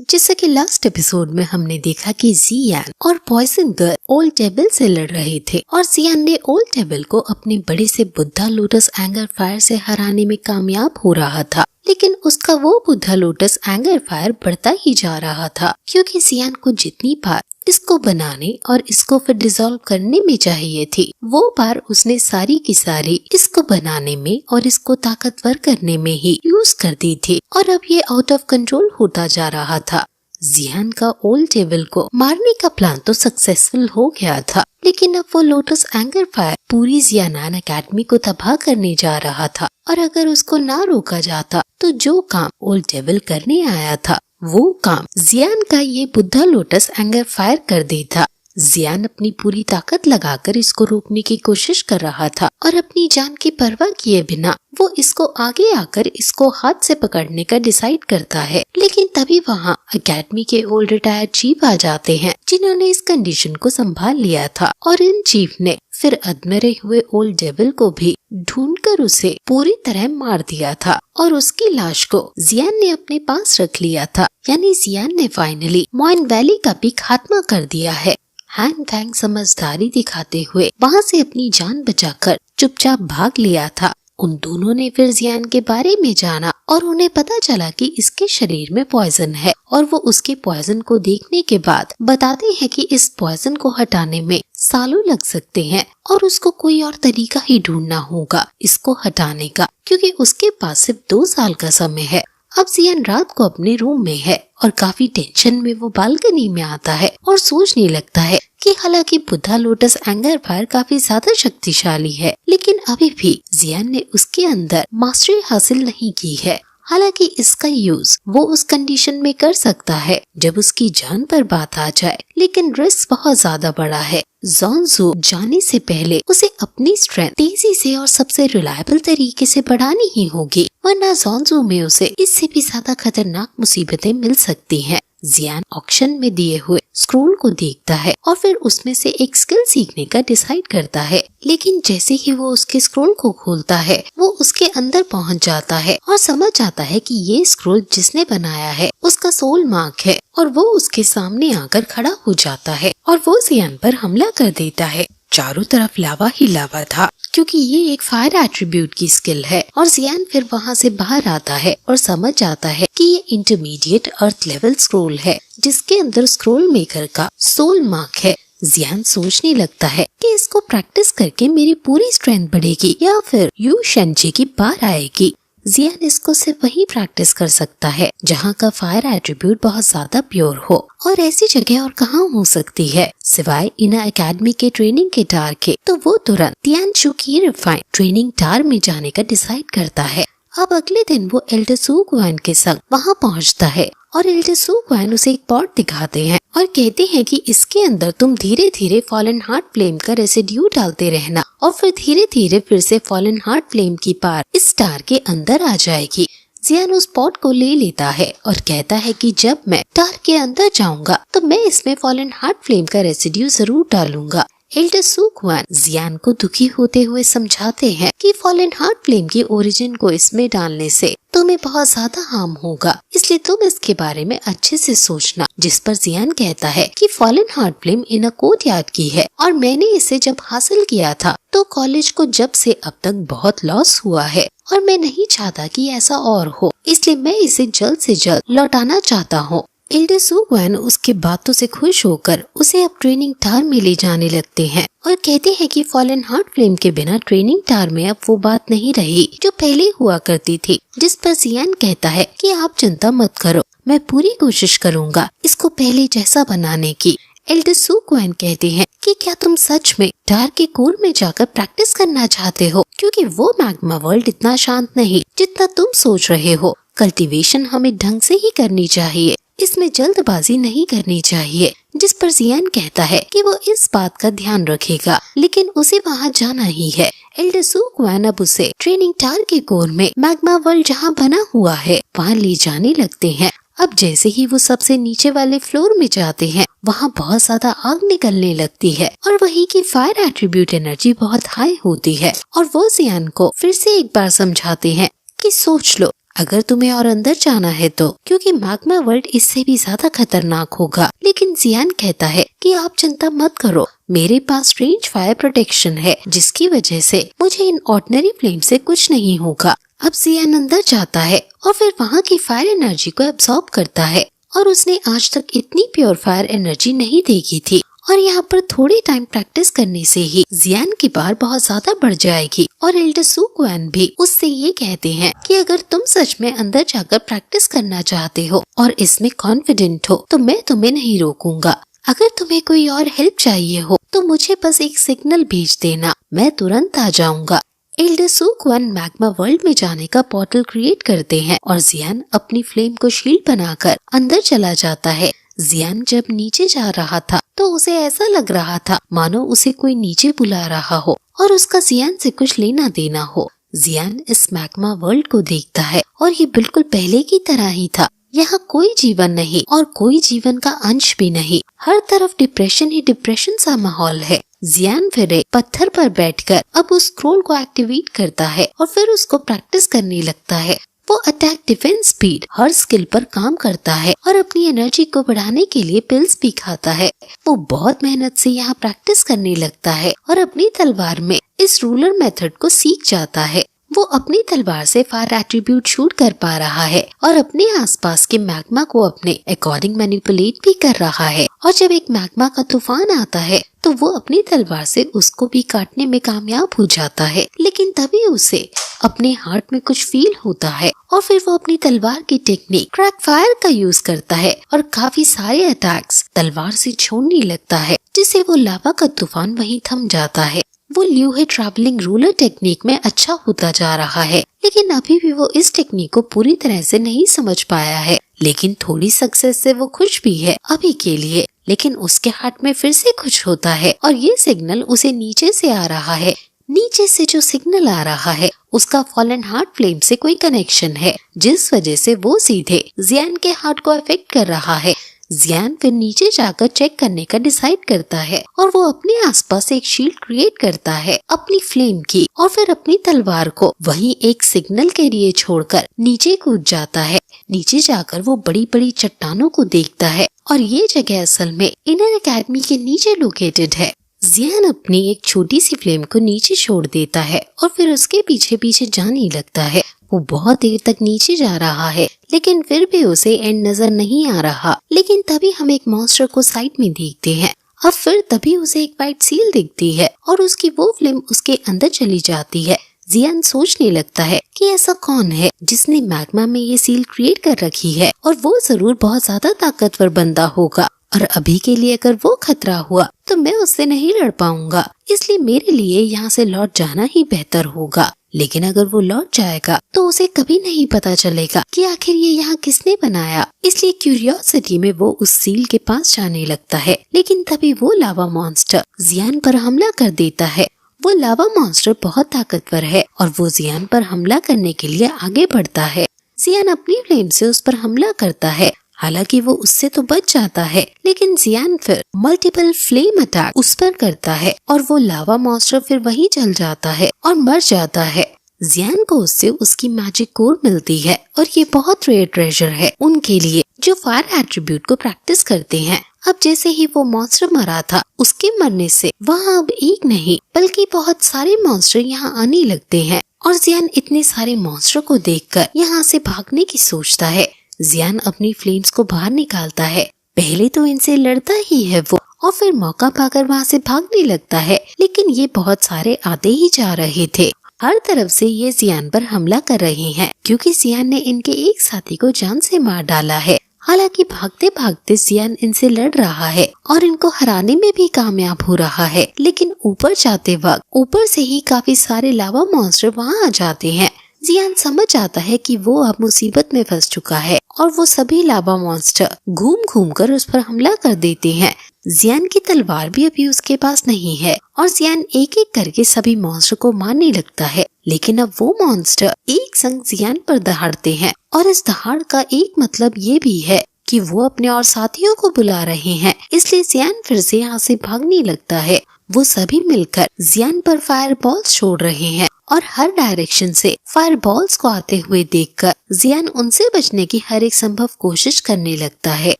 जैसे कि last episode में हमने देखा कि जियान और पॉइजन गर्ल ओल्ड टेबल से लड़ रहे थे और जियान ने ओल्ड टेबल को अपने बड़े से बुद्धा लोटस एंगर फायर से हराने में कामयाब हो रहा था, लेकिन उसका वो बुद्धा लोटस एंगर फायर बढ़ता ही जा रहा था क्योंकि जियान को जितनी बार इसको बनाने और इसको फिर डिसॉल्व करने में चाहिए थी, वो बार उसने सारी की सारी इसको बनाने में और इसको ताकतवर करने में ही यूज कर दी थी और अब ये आउट ऑफ कंट्रोल होता जा रहा था। जियान का ओल्ड टेबल को मारने का प्लान तो सक्सेसफुल हो गया था, लेकिन अब वो लोटस एंगर फायर पूरी जियान एकेडमी को तबाह करने जा रहा था और अगर उसको ना रोका जाता तो जो काम ओल्ड टेबल करने आया था वो काम जियान का ये बुद्धा लोटस एंगर फायर कर देता। जियान अपनी पूरी ताकत लगाकर इसको रोकने की कोशिश कर रहा था और अपनी जान की परवाह किए बिना वो इसको आगे आकर इसको हाथ से पकड़ने का डिसाइड करता है, लेकिन तभी वहाँ एकेडमी के ओल्ड रिटायर्ड चीफ आ जाते हैं जिन्होंने इस कंडीशन को संभाल लिया था और इन चीफ ने फिर अधमरे हुए ओल्ड डेविल को भी ढूंढकर उसे पूरी तरह मार दिया था और उसकी लाश को जियान ने अपने पास रख लिया था। यानी जियान ने फाइनली मॉइन वैली का भी खात्मा कर दिया है। हैंग फैंग समझदारी दिखाते हुए वहाँ से अपनी जान बचाकर चुपचाप भाग लिया था। उन दोनों ने फिर जियान के बारे में जाना और उन्हें पता चला कि इसके शरीर में पॉइजन है और वो उसके पॉइजन को देखने के बाद बताते हैं कि इस पॉइजन को हटाने में सालों लग सकते हैं और उसको कोई और तरीका ही ढूंढना होगा इसको हटाने का, क्योंकि उसके पास सिर्फ 2 साल का समय है। अब जियान रात को अपने रूम में है और काफी टेंशन में वो बालकनी में आता है और सोचने लगता है कि हालांकि बुद्धा लोटस एंगर फायर काफी ज्यादा शक्तिशाली है, लेकिन अभी भी जियान ने उसके अंदर मास्टरी हासिल नहीं की है। हालांकि इसका यूज वो उस कंडीशन में कर सकता है जब उसकी जान पर बात आ जाए, लेकिन रिस्क बहुत ज्यादा बड़ा है। ज़ोंज़ू जाने से पहले उसे अपनी स्ट्रेंथ तेजी से और सबसे रिलायबल तरीके से बढ़ानी ही होगी, वरना ज़ोंज़ू में उसे इससे भी ज्यादा खतरनाक मुसीबतें मिल सकती हैं। जियान ऑक्शन में दिए हुए स्क्रोल को देखता है और फिर उसमें से एक स्किल सीखने का डिसाइड करता है, लेकिन जैसे ही वो उसके स्क्रोल को खोलता है वो उसके अंदर पहुंच जाता है और समझ जाता है कि ये स्क्रोल जिसने बनाया है उसका सोल मार्क है और वो उसके सामने आकर खड़ा हो जाता है और वो जियान पर हमला कर देता है। चारों तरफ लावा ही लावा था क्योंकि ये एक फायर एट्रीब्यूट की स्किल है और जियान फिर वहाँ से बाहर आता है और समझ जाता है कि ये इंटरमीडिएट अर्थ लेवल स्क्रोल है जिसके अंदर स्क्रोल मेकर का सोल मार्क है। जियान सोचने लगता है कि इसको प्रैक्टिस करके मेरी पूरी स्ट्रेंथ बढ़ेगी या फिर यू शेंची की बार आएगी। जियान इसको सिर्फ वही प्रैक्टिस कर सकता है जहाँ का फायर एट्रीब्यूट बहुत ज्यादा प्योर हो, और ऐसी जगह और कहाँ हो सकती है सिवाय इना एकेडमी के ट्रेनिंग के टार के। तो वो तुरंत तियानचू की रिफाइंड ट्रेनिंग टार में जाने का डिसाइड करता है। अब अगले दिन वो एल्डर सू गुआन के संग वहाँ पहुँचता है और एल्डर सू गुआन उसे एक पॉट दिखाते हैं और कहते हैं कि इसके अंदर तुम धीरे धीरे फॉलन हार्ट फ्लेम का रेसिड्यू डालते रहना और फिर धीरे धीरे फिर से फॉलन हार्ट फ्लेम की पार इस स्टार के अंदर आ जाएगी। जियान उस पॉट को ले लेता है और कहता है कि जब मैं स्टार के अंदर जाऊंगा तो मैं इसमें फॉलन हार्ट फ्लेम का रेसिड्यू जरूर डालूंगा। एल्डर सू गुआन जियान को दुखी होते हुए समझाते हैं कि फॉलन हार्ट फ्लेम की ओरिजिन को इसमें डालने से तुम्हें बहुत ज्यादा हार्म होगा, इसलिए तुम इसके बारे में अच्छे से सोचना। जिस पर जियान कहता है कि फॉलन हार्ट फ्लेम इन अ कोर्टयार्ड की है और मैंने इसे जब हासिल किया था तो कॉलेज को जब से अब तक बहुत लॉस हुआ है और मैं नहीं चाहता कि ऐसा और हो, इसलिए मैं इसे जल्द से जल्द लौटाना चाहता हूँ। एल्डर सू गुआन उसके बातों से खुश होकर उसे अब ट्रेनिंग टार में ले जाने लगते हैं और कहते हैं कि फॉलन हार्ट फ्लेम के बिना ट्रेनिंग टार में अब वो बात नहीं रही जो पहले हुआ करती थी। जिस पर जियान कहता है कि आप चिंता मत करो, मैं पूरी कोशिश करूँगा इसको पहले जैसा बनाने की। एल्डर सू गुआन कहते हैं कि क्या तुम सच में टार के कोर में जाकर प्रैक्टिस करना चाहते हो, क्योंकि वो मैग्मा वर्ल्ड इतना शांत नहीं जितना तुम सोच रहे हो। कल्टीवेशन हमें ढंग से ही करनी चाहिए, इसमें जल्दबाजी नहीं करनी चाहिए। जिस पर जियान कहता है कि वो इस बात का ध्यान रखेगा, लेकिन उसे वहाँ जाना ही है। एल्डर सू गुआन अब उसे ट्रेनिंग टार के कोर में मैग्मा वर्ल्ड जहाँ बना हुआ है वहाँ ले जाने लगते हैं। अब जैसे ही वो सबसे नीचे वाले फ्लोर में जाते हैं वहाँ बहुत ज्यादा आग निकलने लगती है और वही की फायर एट्रीब्यूट एनर्जी बहुत हाई होती है और वो जियान को फिर से एक बार समझाते हैं कि सोच लो, अगर तुम्हें और अंदर जाना है तो, क्योंकि मैग्मा वर्ल्ड इससे भी ज्यादा खतरनाक होगा। लेकिन जियान कहता है कि आप चिंता मत करो, मेरे पास रेंज फायर प्रोटेक्शन है, जिसकी वजह से मुझे इन ऑर्डिनरी फ्लेम से कुछ नहीं होगा। अब जियान अंदर जाता है और फिर वहाँ की फायर एनर्जी को एब्जॉर्ब करता है, और उसने आज तक इतनी प्योर फायर एनर्जी नहीं देखी थी। और यहाँ पर थोड़ी टाइम प्रैक्टिस करने से ही जियान की पावर बहुत ज्यादा बढ़ जाएगी। और एल्डर सू क्वान भी उससे ये कहते हैं कि अगर तुम सच में अंदर जाकर प्रैक्टिस करना चाहते हो और इसमें कॉन्फिडेंट हो तो मैं तुम्हें नहीं रोकूंगा। अगर तुम्हें कोई और हेल्प चाहिए हो तो मुझे बस एक सिग्नल भेज देना, मैं तुरंत आ जाऊंगा। एल्डर सू क्वान मैग्मा वर्ल्ड में जाने का पोर्टल क्रिएट करते हैं और जियान अपनी फ्लेम को शील्ड बनाकर अंदर चला जाता है। जियान जब नीचे जा रहा था तो उसे ऐसा लग रहा था मानो उसे कोई नीचे बुला रहा हो और उसका जियान से कुछ लेना देना हो। जियान इस मैग्मा वर्ल्ड को देखता है और ये बिल्कुल पहले की तरह ही था। यहाँ कोई जीवन नहीं और कोई जीवन का अंश भी नहीं, हर तरफ डिप्रेशन ही डिप्रेशन सा माहौल है। जियान फिर एक पत्थर पर बैठकर अब उस स्क्रोल को एक्टिवेट करता है और फिर उसको प्रैक्टिस करने लगता है। वो अटैक, डिफेंस, स्पीड हर स्किल पर काम करता है और अपनी एनर्जी को बढ़ाने के लिए पिल्स भी खाता है। वो बहुत मेहनत से यहाँ प्रैक्टिस करने लगता है और अपनी तलवार में इस रूलर मेथड को सीख जाता है। वो अपनी तलवार से फायर एट्रीब्यूट शूट कर पा रहा है और अपने आसपास के मैग्मा को अपने अकॉर्डिंग मैनिपुलेट भी कर रहा है। और जब एक मैग्मा का तूफान आता है तो वो अपनी तलवार से उसको भी काटने में कामयाब हो जाता है। लेकिन तभी उसे अपने हार्ट में कुछ फील होता है और फिर वो अपनी तलवार की टेक्निक क्रैक फायर का यूज करता है और काफी सारे अटैक्स तलवार से छोड़ने लगता है, जिससे वो लावा का तूफान वहीं थम जाता है। वो ल्यूहे ट्रैवलिंग रूलर टेक्निक में अच्छा होता जा रहा है, लेकिन अभी भी वो इस टेक्निक को पूरी तरह से नहीं समझ पाया है। लेकिन थोड़ी सक्सेस से वो खुश भी है अभी के लिए। लेकिन उसके हार्ट में फिर से कुछ होता है और ये सिग्नल उसे नीचे से आ रहा है। नीचे से जो सिग्नल आ रहा है उसका फॉलन हार्ट फ्लेम से कोई कनेक्शन है, जिस वजह से वो सीधे जियान के हार्ट को अफेक्ट कर रहा है। जियान फिर नीचे जाकर चेक करने का डिसाइड करता है और वो अपने आसपास एक शील्ड क्रिएट करता है अपनी फ्लेम की, और फिर अपनी तलवार को वहीं एक सिग्नल के लिए छोड़कर नीचे कूद जाता है। नीचे जाकर वो बड़ी बड़ी चट्टानों को देखता है और ये जगह असल में इनर एकेडमी के नीचे लोकेटेड है। जियान अपनी एक छोटी सी फ्लेम को नीचे छोड़ देता है और फिर उसके पीछे पीछे जाने लगता है। वो बहुत देर तक नीचे जा रहा है लेकिन फिर भी उसे एंड नजर नहीं आ रहा। लेकिन तभी हम एक मॉन्स्टर को साइड में देखते हैं। अब फिर तभी उसे एक वाइट सील दिखती है और उसकी वो फ्लेम उसके अंदर चली जाती है। जियान सोचने लगता है कि ऐसा कौन है जिसने मैग्मा में ये सील क्रिएट कर रखी है, और वो जरूर बहुत ज्यादा ताकतवर बंदा होगा, और अभी के लिए अगर वो खतरा हुआ तो मैं उससे नहीं लड़ पाऊंगा, इसलिए मेरे लिए यहाँ से लौट जाना ही बेहतर होगा। लेकिन अगर वो लौट जाएगा तो उसे कभी नहीं पता चलेगा कि आखिर ये यहाँ किसने बनाया। इसलिए क्यूरियोसिटी में वो उस सील के पास जाने लगता है। लेकिन तभी वो लावा मॉन्स्टर जियान पर हमला कर देता है। वो लावा मॉन्स्टर बहुत ताकतवर है और वो जियान पर हमला करने के लिए आगे बढ़ता है। जियान अपनी फ्लेम से उस पर हमला करता है। हालांकि वो उससे तो बच जाता है, लेकिन जियान फिर मल्टीपल फ्लेम अटैक उस पर करता है और वो लावा मॉन्स्टर फिर वहीं जल जाता है और मर जाता है। जियान को उससे उसकी मैजिक कोर मिलती है और ये बहुत रेयर ट्रेजर है उनके लिए जो फायर एट्रीब्यूट को प्रैक्टिस करते हैं। अब जैसे ही वो मॉन्स्टर मरा था, उसके मरने से वहाँ अब एक नहीं बल्कि बहुत सारे मॉन्स्टर यहाँ आने लगते हैं और जियान इतने सारे मॉन्स्टर को देखकर यहाँ से भागने की सोचता है। जियान अपनी फ्लेम्स को बाहर निकालता है। पहले तो इनसे लड़ता ही है वो और फिर मौका पाकर वहाँ से भागने लगता है, लेकिन ये बहुत सारे आते ही जा रहे थे। हर तरफ से ये जियान पर हमला कर रहे हैं क्योंकि जियान ने इनके एक साथी को जान से मार डाला है। हालांकि भागते भागते जियान इनसे लड़ रहा है और इनको हराने में भी कामयाब हो रहा है, लेकिन ऊपर जाते वक्त ऊपर से ही काफी सारे लावा मॉन्स्टर वहाँ आ जाते हैं। जियान समझ आता है कि वो अब मुसीबत में फंस चुका है और वो सभी लावा मॉन्स्टर घूम घूम कर उस पर हमला कर देते हैं। जियान की तलवार भी अभी उसके पास नहीं है और जियान एक एक करके सभी मॉन्स्टर को मारने लगता है, लेकिन अब वो मॉन्स्टर एक संग जियान पर दहाड़ते हैं और इस दहाड़ का एक मतलब ये भी है कि वो अपने और साथियों को बुला रहे हैं। इसलिए जियान फिर से यहाँ से भागने लगता है। वो सभी मिलकर जियान पर फायर बॉल्स छोड़ रहे हैं और हर डायरेक्शन से फायर बॉल्स को आते हुए देखकर जियान उनसे बचने की हर एक संभव कोशिश करने लगता है।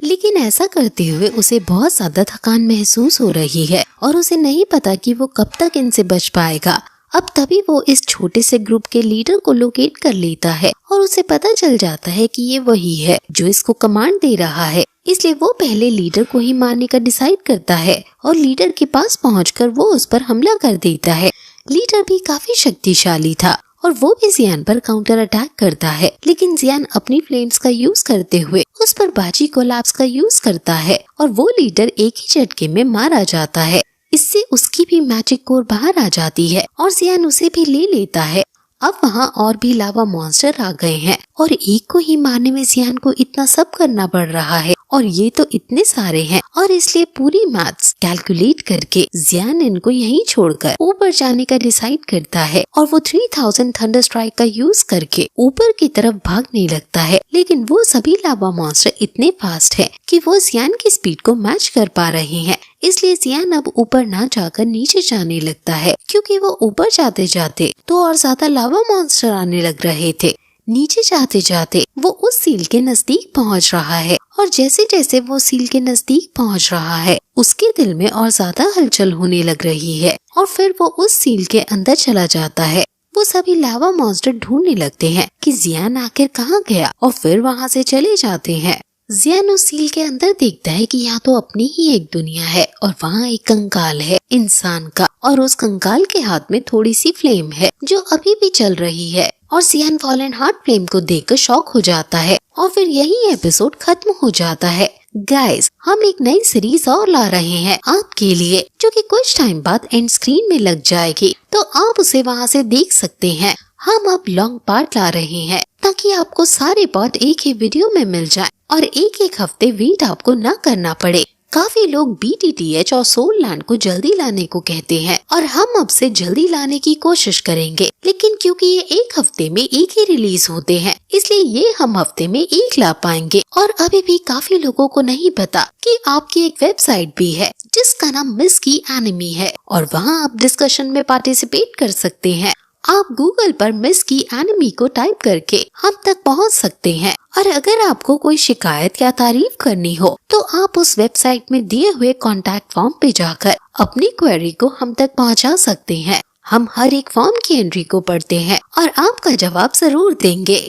लेकिन ऐसा करते हुए उसे बहुत ज्यादा थकान महसूस हो रही है और उसे नहीं पता कि वो कब तक इनसे बच पाएगा। अब तभी वो इस छोटे से ग्रुप के लीडर को लोकेट कर लेता है और उसे पता चल जाता है कि ये वही है जो इसको कमांड दे रहा है। इसलिए वो पहले लीडर को ही मारने का डिसाइड करता है और लीडर के पास पहुंचकर वो उस पर हमला कर देता है। लीडर भी काफी शक्तिशाली था और वो भी जियान पर काउंटर अटैक करता है, लेकिन जियान अपनी फ्लेम्स का यूज करते हुए उस पर बाजी कोलैप्स का यूज करता है और वो लीडर एक ही झटके में मारा जाता है। इससे उसकी भी मैजिक कोर बाहर आ जाती है और जियान उसे भी ले लेता है। अब वहाँ और भी लावा मॉन्स्टर आ गए हैं और एक को ही मारने में जियान को इतना सब करना पड़ रहा है और ये तो इतने सारे हैं और इसलिए पूरी मैथ्स कैलकुलेट करके जियान इनको यहीं छोड़कर ऊपर जाने का डिसाइड करता है और वो 3000 थंडर स्ट्राइक का यूज करके ऊपर की तरफ भागने लगता है। लेकिन वो सभी लावा मॉन्स्टर इतने फास्ट है कि वो जियान की स्पीड को मैच कर पा रहे हैं। इसलिए जियान अब ऊपर ना जाकर नीचे जाने लगता है, क्योंकि वो ऊपर जाते जाते तो और ज्यादा लावा मॉन्स्टर आने लग रहे थे। नीचे जाते जाते वो उस सील के नजदीक पहुंच रहा है और जैसे जैसे वो सील के नजदीक पहुंच रहा है उसके दिल में और ज्यादा हलचल होने लग रही है और फिर वो उस सील के अंदर चला जाता है। वो सभी लावा मॉन्स्टर ढूंढने लगते हैं कि जियान आखिर कहाँ गया और फिर वहाँ से चले जाते हैं। जियान उस सील के अंदर देखता है कि यहाँ तो अपनी ही एक दुनिया है और वहाँ एक कंकाल है इंसान का और उस कंकाल के हाथ में थोड़ी सी फ्लेम है जो अभी भी चल रही है और जियान फॉलन हार्ट फ्लेम को देखकर शॉक हो जाता है और फिर यही एपिसोड खत्म हो जाता है। गाइस, हम एक नई सीरीज और ला रहे हैं आपके लिए जो कि कुछ टाइम बाद एंड स्क्रीन में लग जाएगी, तो आप उसे वहाँ से देख सकते हैं। हम अब लॉन्ग पार्ट ला रहे हैं ताकि आपको सारे पार्ट एक ही वीडियो में मिल जाए और एक एक हफ्ते वेट आपको न करना पड़े। काफी लोग BTTH और सोल लैंड को जल्दी लाने को कहते हैं और हम अब से जल्दी लाने की कोशिश करेंगे, लेकिन क्योंकि ये एक हफ्ते में एक ही रिलीज होते हैं इसलिए ये हम हफ्ते में एक ला पाएंगे। और अभी भी काफी लोगों को नहीं पता कि आपकी एक वेबसाइट भी है जिसका नाम मिस की एनिमी है और वहाँ आप डिस्कशन में पार्टिसिपेट कर सकते हैं। आप गूगल पर मिस की एनिमी को टाइप करके हम तक पहुंच सकते हैं और अगर आपको कोई शिकायत या तारीफ करनी हो तो आप उस वेबसाइट में दिए हुए कॉन्टैक्ट फॉर्म पे जाकर अपनी क्वेरी को हम तक पहुंचा सकते हैं। हम हर एक फॉर्म की एंट्री को पढ़ते हैं और आपका जवाब जरूर देंगे।